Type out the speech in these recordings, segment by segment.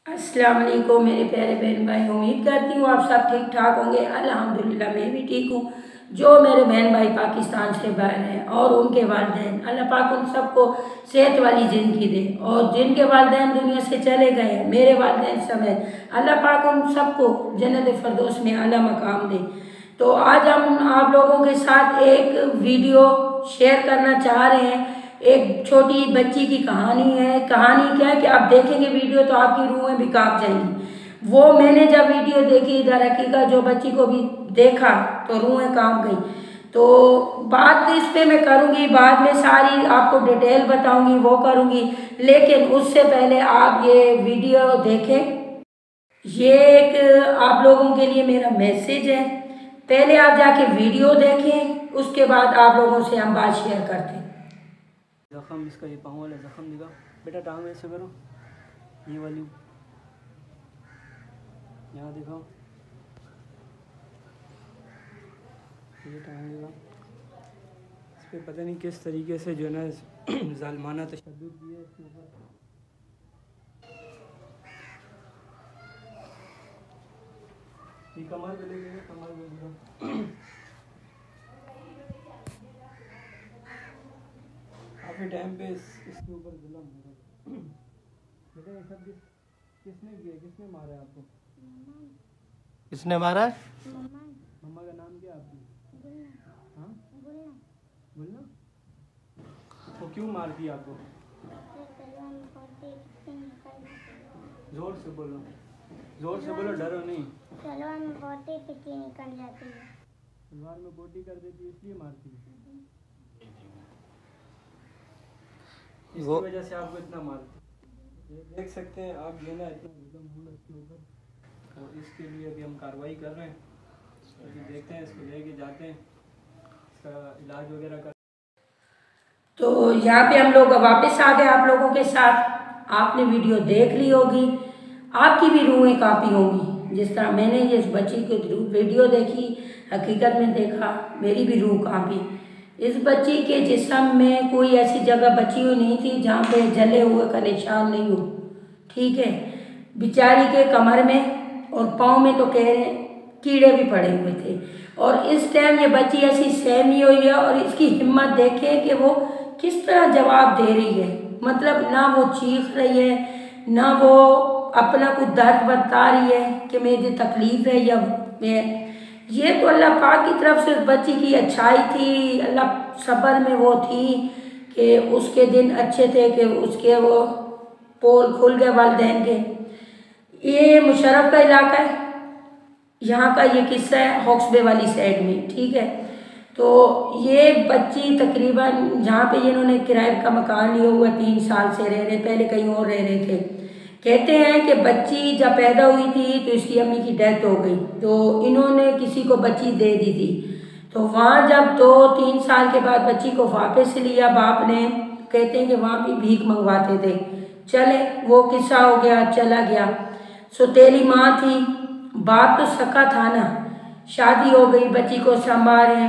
अस्सलाम वालेकुम मेरे प्यारे बहन भाई। उम्मीद करती हूँ आप सब ठीक ठाक होंगे। अल्हम्दुलिल्लाह मैं भी ठीक हूँ। जो मेरे बहन भाई पाकिस्तान से बाहर हैं और उनके वालिदैन, अल्लाह पाक उन सबको सेहत वाली ज़िंदगी दे। और जिनके वालिदैन दुनिया से चले गए हैं, मेरे वालिदैन समेत, अल्लाह पाक उन सबको जन्नत फ़िरदौस में आला मकाम दे। तो आज हम आप लोगों के साथ एक वीडियो शेयर करना चाह रहे हैं। एक छोटी बच्ची की कहानी है। कहानी क्या है कि आप देखेंगे वीडियो तो आपकी रूहें भी कांप जाएंगी। वो मैंने जब वीडियो देखी इधर हकीका जो बच्ची को भी देखा तो रूहें कांप गई। तो बात इस पे मैं करूँगी, बाद में सारी आपको डिटेल बताऊँगी, वो करूँगी। लेकिन उससे पहले आप ये वीडियो देखें। ये एक आप लोगों के लिए मेरा मैसेज है। पहले आप जाके वीडियो देखें, उसके बाद आप लोगों से हम बात शेयर करते हैं। जख्म इसका ये पाँव वाला जख्म दिखा बेटा, टांग ऐसे करो, ये वाली यहाँ दिखाओ, ये टांग दिखा। इस पर पता नहीं किस तरीके से जो है ना ज़ालिमाना तशद्दुद किया है इसके ऊपर। ये कमर पे लेके कमर पे दिखा। काफ़ी टाइम पे इसके ऊपर जुल्म हो रहा है। बेटा ये सब किसने किया, किसने मारा है आपको? किसने मारा है? मम्मा का नाम क्या है आपकी? हाँ, गुलना। वो क्यों मारती है आपको? जोर से बोलो, जोर से बोलो, डरो नहीं। तलवार में बोटी पिटी निकल जाती है। तलवार में बोटी कर देती है इसलिए मारती है। इसकी वजह से आपको इतना मारती है। देख सकते हैं आप ये ना इतना जुल्म हुआ इसके ऊपर, और इसके लिए अभी हम कार्रवाई कर रहे हैं। अभी देखते हैं, इसको लेके जाते हैं, इसका इलाज वगैरह कर। तो यहाँ पे हम लोग वापस आ गए आप लोगों के साथ। आपने वीडियो देख ली होगी, आपकी भी रूहें काँपी होंगी। जिस तरह मैंने इस बच्ची की वीडियो देखी, हकीकत में देखा, मेरी भी रूह काँपी। इस बच्ची के जिस्म में कोई ऐसी जगह बची हुई नहीं थी जहाँ पे जले हुए का निशान नहीं हो। ठीक है, बेचारी के कमर में और पाँव में तो कह रहे हैं कीड़े भी पड़े हुए थे। और इस टाइम ये बच्ची ऐसी सहमी हुई है और इसकी हिम्मत देखें कि वो किस तरह जवाब दे रही है। मतलब ना वो चीख रही है, ना वो अपना कुछ दर्द बता रही है कि मेरी तकलीफ़ है या मैं। ये तो अल्लाह पाक की तरफ से उस बच्ची की अच्छाई थी। अल्लाह सब्र में वो थी कि उसके दिन अच्छे थे कि उसके वो पोल खुल गए वालिदैन के। ये मुशर्रफ का इलाका है, यहाँ का ये किस्सा है हॉक्सबे वाली साइड में। ठीक है, तो ये बच्ची तकरीबन जहाँ पे इन्होंने किराए का मकान लिया हुआ 3 साल से रह रहे, पहले कहीं और रह रहे थे। कहते हैं कि बच्ची जब पैदा हुई थी तो इसकी अम्मी की डेथ हो गई, तो इन्होंने किसी को बच्ची दे दी थी। तो वहाँ जब 2-3 साल के बाद बच्ची को वापस लिया बाप ने, कहते हैं कि वहाँ भी भीख मंगवाते थे। चले वो किस्सा हो गया, चला गया। सौतेली माँ थी, बाप तो सका था ना, शादी हो गई, बच्ची को संभाले।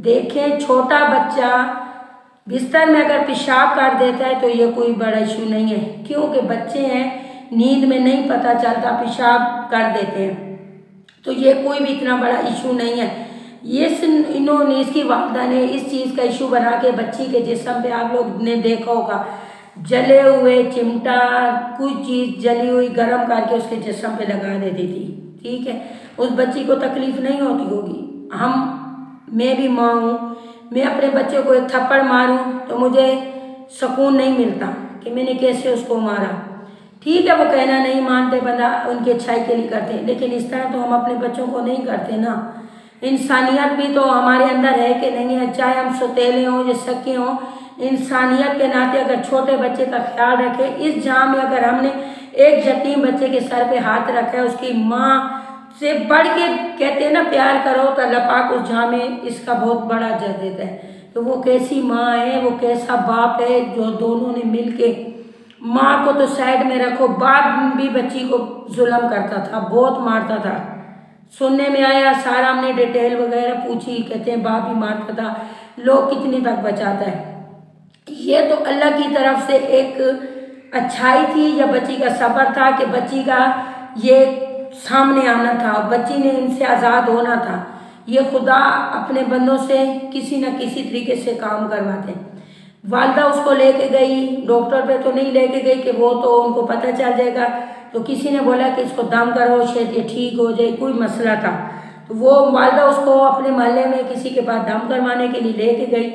देखें छोटा बच्चा बिस्तर में अगर पेशाब कर देता है तो ये कोई बड़ा इशू नहीं है, क्योंकि बच्चे हैं, नींद में नहीं पता चलता, पेशाब कर देते हैं, तो ये कोई भी इतना बड़ा इशू नहीं है। ये इन्होंने, इसकी वालिदा ने इस चीज़ का इशू बना के बच्ची के जिस्म पे, आप लोग ने देखा होगा, जले हुए चिमटा कुछ चीज़ जली हुई गर्म करके उसके जिस्म पे लगा देती थी। ठीक है, उस बच्ची को तकलीफ़ नहीं होती होगी। मैं भी माँ हूँ, मैं अपने बच्चे को एक थप्पड़ मारूं तो मुझे सुकून नहीं मिलता कि मैंने कैसे उसको मारा। ठीक है, वो कहना नहीं मानते, बंदा उनकी अच्छाई के लिए करते, लेकिन इस तरह तो हम अपने बच्चों को नहीं करते ना। इंसानियत भी तो हमारे अंदर है कि नहीं है, चाहे हम सौतेले हों या सके हों, इंसानियत के नाते अगर छोटे बच्चे का ख्याल रखें। इस जहाँ में अगर हमने एक यतीम बच्चे के सर पे हाथ रखा है, उसकी माँ से बढ़ के कहते हैं ना प्यार करो, तो अल्लाह पाक उस जहाँ में इसका बहुत बड़ा अजर देता है। तो वो कैसी माँ है, वो कैसा बाप है जो दोनों ने मिल के, माँ को तो साइड में रखो, बाप भी बच्ची को जुल्म करता था, बहुत मारता था। सुनने में आया, सारा हमने डिटेल वगैरह पूछी, कहते हैं बाप ही मारता था, लोग कितनी तक बचाता है। ये तो अल्लाह की तरफ से एक अच्छाई थी या बच्ची का सब्र था कि बच्ची का ये सामने आना था, बच्ची ने इनसे आज़ाद होना था। ये खुदा अपने बंदों से किसी न किसी तरीके से काम करवाते। वालदा उसको लेके गई, डॉक्टर पे तो नहीं लेके गई कि वो तो उनको पता चल जाएगा, तो किसी ने बोला कि इसको दम करो शायद ये ठीक हो जाए, कोई मसला था। तो वो वालदा उसको अपने मोहल्ले में किसी के पास दम करवाने के लिए लेके गई।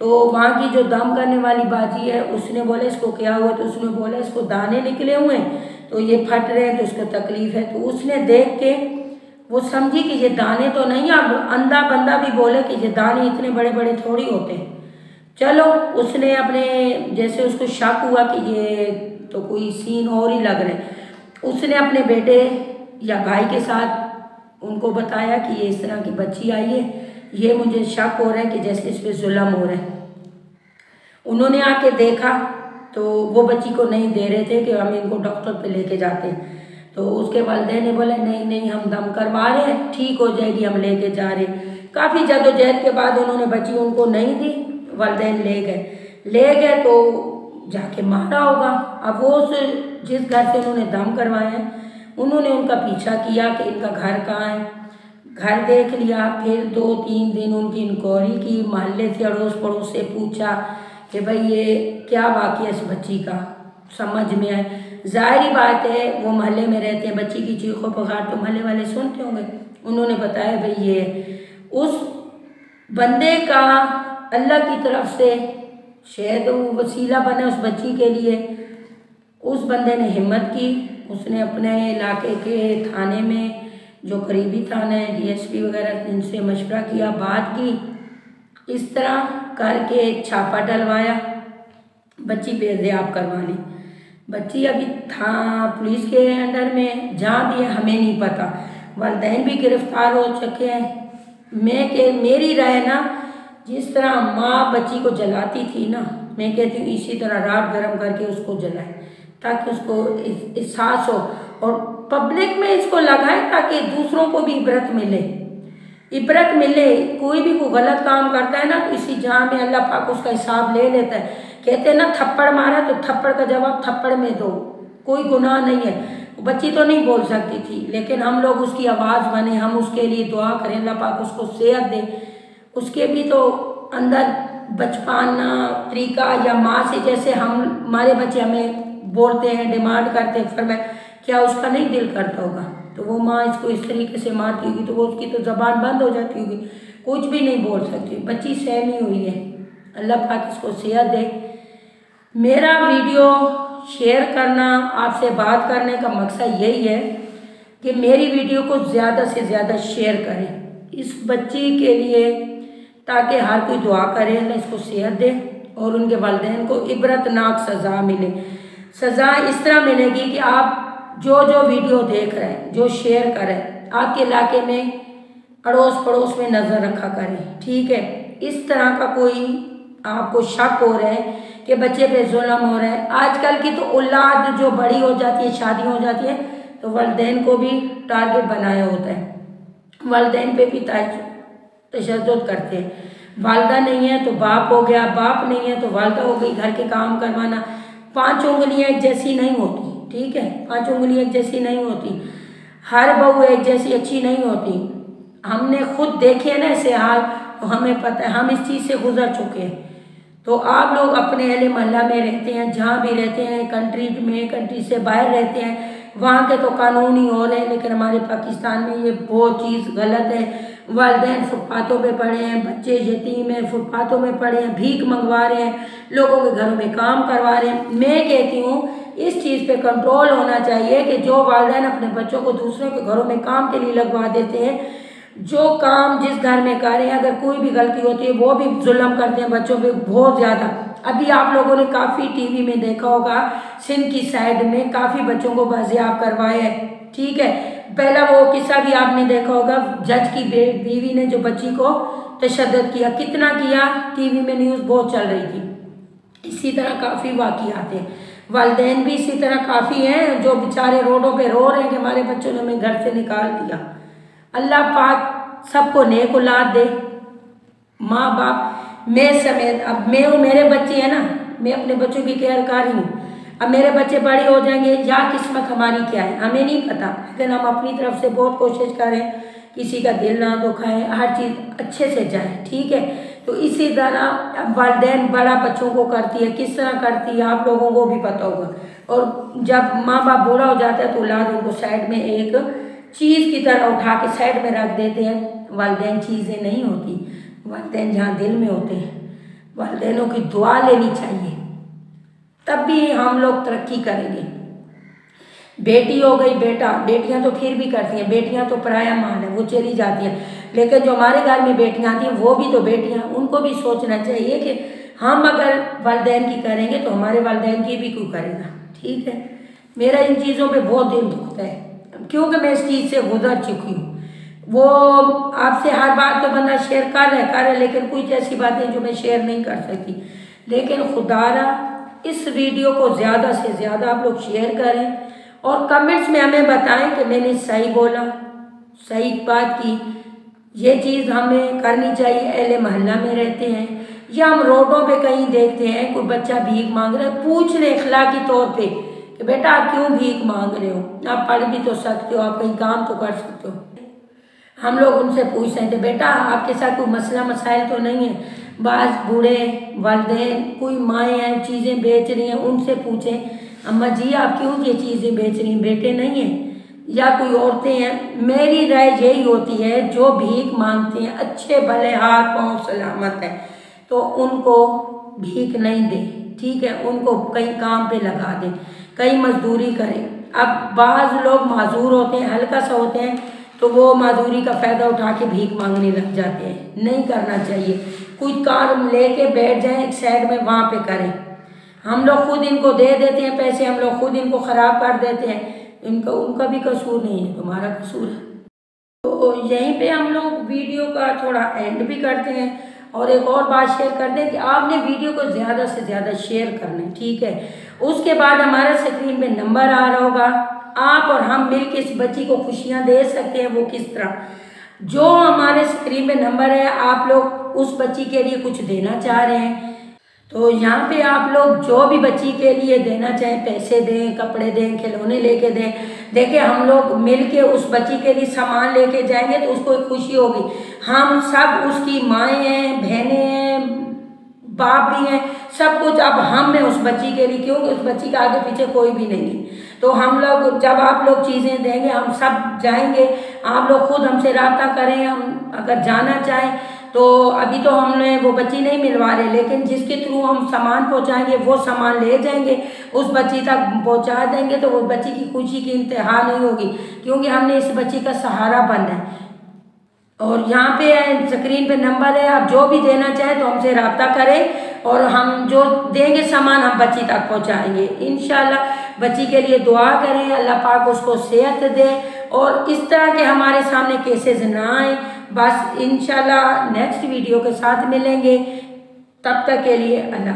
तो वहाँ की जो दम करने वाली बाजी है उसने बोला इसको क्या हुआ, तो उसने बोला इसको दाने निकले हुए हैं तो ये फट रहे हैं तो इसको तकलीफ़ है। तो उसने देख के वो समझी कि ये दाने तो नहीं, अब अंधा बंदा भी बोले कि ये दाने इतने बड़े बड़े थोड़ी होते हैं। चलो उसने अपने जैसे उसको शक हुआ कि ये तो कोई सीन और ही लग रहे, उसने अपने बेटे या भाई के साथ उनको बताया कि ये इस तरह की बच्ची आई है, ये मुझे शक हो रहा है कि जैसे इस पर जुल्म हो रहा है। उन्होंने आके देखा तो वो बच्ची को नहीं दे रहे थे कि हम इनको डॉक्टर पे लेके जाते हैं। तो उसके वालिदैन ने बोला नहीं नहीं हम दम करवा रहे हैं, ठीक हो जाएगी, हम लेके जा रहे हैं। काफ़ी जद्दोजहद के बाद उन्होंने बच्ची उनको नहीं दी, वालिदैन ले गए तो जाके मारा होगा। अब वो जिस घर से उन्होंने दम करवाया है उन्होंने उनका पीछा किया कि इनका घर कहाँ है, घर देख लिया। फिर 2-3 दिन उनकी इंक्वायरी की, मोहल्ले से अड़ोस पड़ोस से पूछा कि भाई ये क्या वाक़या इस बच्ची का समझ में आए। ज़ाहिरी बात है वो मोहल्ले में रहते हैं, बच्ची की चीखों पुकार तो मोहल्ले वाले सुनते होंगे। उन्होंने बताया भाई ये उस बंदे का अल्लाह की तरफ से शायद वो वसीला बने उस बच्ची के लिए। उस बंदे ने हिम्मत की, उसने अपने इलाके के थाने में जो करीबी थाना है DSP वगैरह इनसे मशवरा किया, बात की, इस तरह करके छापा डलवाया, बच्ची बेदयाब करवा ली। बच्ची अभी था पुलिस के अंडर में, जहाँ भी है हमें नहीं पता, वालिदैन भी गिरफ्तार हो चुके हैं। मेरी राय ना, जिस तरह माँ बच्ची को जलाती थी ना, मैं कहती हूँ इसी तरह रात गरम करके उसको जलाए ताकि उसको एहसास हो और पब्लिक में इसको लगाए ताकि दूसरों को भी इबरत मिले। कोई भी कोई गलत काम करता है ना तो इसी जहाँ में अल्लाह पाक उसका हिसाब ले लेता है। कहते हैं ना थप्पड़ मारा तो थप्पड़ का जवाब थप्पड़ में दो, कोई गुनाह नहीं है। बच्ची तो नहीं बोल सकती थी लेकिन हम लोग उसकी आवाज़ बने, हम उसके लिए दुआ करें, अल्लाह पाक उसको सेहत दे। उसके भी तो अंदर बचपना तरीका या माँ से जैसे हमारे बच्चे हमें बोलते हैं, डिमांड करते हैं, फरमाए क्या उसका नहीं दिल करता होगा। तो वो माँ इसको इस तरीके से मारती होगी तो वो उसकी तो ज़बान बंद हो जाती होगी, कुछ भी नहीं बोल सकती। बच्ची सहमी हुई है, अल्लाह पाक इसको सेहत दे। मेरा वीडियो शेयर करना, आपसे बात करने का मकसद यही है कि मेरी वीडियो को ज़्यादा से ज़्यादा शेयर करें इस बच्ची के लिए ताकि हर कोई दुआ करे अल्लाह इसको सेहत दे और उनके वालिदैन को इबरतनाक सज़ा मिले। सज़ा इस तरह मिलेगी कि आप जो वीडियो देख रहे हैं, जो शेयर करें, आपके इलाके में अड़ोस पड़ोस में नज़र रखा करें, ठीक है। इस तरह का कोई आपको शक हो रहा है कि बच्चे पे जुल्म हो रहा है, आजकल की तो औलाद जो बड़ी हो जाती है, शादी हो जाती है तो वालिदैन को भी टारगेट बनाया होता है, वालिदैन पे भी तशद्दुद करते हैं। वालदा नहीं है तो बाप हो गया, बाप नहीं है तो वालदा हो गई। घर के काम करवाना, 5 उंगलियां एक जैसी नहीं होती, ठीक है, 5 उंगलियां एक जैसी नहीं होती, हर बहू एक जैसी अच्छी नहीं होती। हमने खुद देखे ना ऐसे हाल, तो हमें पता है, हम इस चीज़ से गुजर चुके हैं। तो आप लोग अपने अहले मोहल्ला में रहते हैं, जहाँ भी रहते हैं, कंट्री से बाहर रहते हैं, वहाँ के तो कानून ही हो रहे हैं, लेकिन हमारे पाकिस्तान में ये बहुत चीज़ गलत है। वालिदैन फुटपाथों पे पड़े हैं, बच्चे यतीम हैं, फुटपाथों में पड़े हैं, भीख मंगवा रहे हैं, लोगों के घरों में काम करवा रहे हैं। मैं कहती हूँ इस चीज़ पे कंट्रोल होना चाहिए कि जो वालिदैन अपने बच्चों को दूसरों के घरों में काम के लिए लगवा देते हैं, जो काम जिस घर में कर रहे हैं, अगर कोई भी गलती होती है वो भी जुल्म करते हैं बच्चों पे बहुत ज़्यादा। अभी आप लोगों ने काफ़ी टीवी में देखा होगा, सिंध की साइड में काफ़ी बच्चों को बाजियाब करवाए है, ठीक है। पहला वो किस्सा भी आपने देखा होगा, जज की बीवी ने जो बच्ची को तशद्दुद किया, कितना किया, टीवी में न्यूज़ बहुत चल रही थी। इसी तरह काफ़ी वाक़ियात हैं, वालिदैन भी इसी तरह काफ़ी हैं जो बेचारे रोडों पे रो रहे हैं कि हमारे बच्चों ने हमें घर से निकाल दिया। अल्लाह पाक सबको नेक औलाद दे, माँ बाप मैं समेत। अब मैं और मेरे बच्चे हैं ना, मैं अपने बच्चों की केयर कर रही हूँ, अब मेरे बच्चे बड़े हो जाएंगे या किस्मत हमारी क्या है हमें नहीं पता, लेकिन हम अपनी तरफ से बहुत कोशिश करें किसी का दिल ना दुखाएं, हर चीज़ अच्छे से जाए, ठीक है। तो इसी तरह वालिदैन बड़ा बच्चों को करती है, किस तरह करती है आप लोगों को भी पता होगा। और जब माँ बाप बूढ़ा हो जाता है तो औलाद उनको साइड में एक चीज़ की तरह उठा के साइड में रख देते हैं। वालिदैन चीज़ें नहीं होती, वालिदैन जहाँ दिल में होते हैं। वालिदैनों की दुआ लेनी चाहिए, तब भी हम लोग तरक्की करेंगे। बेटी हो गई बेटा, बेटियां तो फिर भी करती हैं, बेटियां तो पराया माल है, वो चली जाती हैं, लेकिन जो हमारे घर में बेटियां आती हैं वो भी तो बेटियां, उनको भी सोचना चाहिए कि हम अगर वालिदैन की करेंगे तो हमारे वालिदैन की भी कोई करेगा, ठीक है। मेरा इन चीज़ों पे बहुत दिल दुखता है क्योंकि मैं इस चीज़ से गुजर चुकी हूँ। वो आपसे हर बात तो बंदा शेयर कर रहा है, लेकिन कुछ ऐसी बातें जो मैं शेयर नहीं कर सकती। लेकिन खुदारा इस वीडियो को ज़्यादा से ज़्यादा आप लोग शेयर करें और कमेंट्स में हमें बताएं कि मैंने सही बोला, सही बात की। ये चीज़ हमें करनी चाहिए। अहले मोहल्ला में रहते हैं या हम रोडों पे कहीं देखते हैं कोई बच्चा भीख मांग रहा है, पूछ ले इखलाकी तौर पे कि बेटा आप क्यों भीख मांग रहे हो, आप पढ़ भी तो सकते हो, आप कहीं काम तो कर सकते हो। हम लोग उनसे पूछ रहे थे बेटा आपके साथ कोई मसला मसाइल तो नहीं है। बाज़ बूढ़े वालिदैन कोई माएँ हैं चीज़ें बेच रही हैं, उनसे पूछें अम्मा जी आप क्यों ये चीज़ें बेच रही हैं, बेटे नहीं हैं। या कोई औरतें हैं, मेरी राय यही होती है जो भीख मांगते हैं अच्छे भले हाथ पाँव सलामत है तो उनको भीख नहीं दें, ठीक है, उनको कहीं काम पे लगा दें, कहीं मजदूरी करें। अब बाज़ लोग माजूर होते हैं, हल्का सा होते हैं तो वो मजदूरी का फ़ायदा उठा के भीख मांगने लग जाते हैं, नहीं करना चाहिए। कोई काम लेके बैठ जाएं एक साइड में, वहाँ पे करें। हम लोग खुद इनको दे देते हैं पैसे, हम लोग खुद इनको ख़राब कर देते हैं, उनका भी कसूर नहीं है, तुम्हारा कसूर है। तो यहीं पे हम लोग वीडियो का थोड़ा एंड भी करते हैं और एक और बात शेयर कर दें कि आपने वीडियो को ज़्यादा से ज़्यादा शेयर करना है, ठीक है। उसके बाद हमारा स्क्रीन पे नंबर आ रहा होगा, आप और हम मिल के इस बच्ची को खुशियाँ दे सकते हैं। वो किस तरह, जो हमारे स्क्रीन पे नंबर है, आप लोग उस बच्ची के लिए कुछ देना चाह रहे हैं तो यहाँ पे आप लोग जो भी बच्ची के लिए देना चाहें, पैसे दें, कपड़े दें, खिलौने लेके दें। देखिए हम लोग मिलके उस बच्ची के लिए सामान लेके जाएंगे तो उसको एक खुशी होगी। हम सब उसकी माएँ हैं, बहनें हैं, बाप भी हैं, सब कुछ अब हम हैं उस बच्ची के लिए, क्योंकि उस बच्ची का आगे पीछे कोई भी नहीं है। तो हम लोग जब आप लोग चीज़ें देंगे हम सब जाएंगे, आप लोग खुद हमसे रब्ता करें। हम अगर जाना चाहें तो अभी तो हमने वो बच्ची नहीं मिलवा रहे, लेकिन जिसके थ्रू हम सामान पहुंचाएंगे वो सामान ले जाएंगे, उस बच्ची तक पहुंचा देंगे तो वो बच्ची की खुशी की इंतहा नहीं होगी, क्योंकि हमने इस बच्ची का सहारा बनना है। और यहाँ पे स्क्रीन पे नंबर है, आप जो भी देना चाहें तो हमसे रब्ता करें और हम जो देंगे सामान हम बच्ची तक पहुँचाएंगे इंशाल्लाह। बच्ची के लिए दुआ करें, अल्लाह पाक उसको सेहत दे और इस तरह के हमारे सामने केसेस ना आए। बस इंशाल्लाह नेक्स्ट वीडियो के साथ मिलेंगे, तब तक के लिए अल्लाह।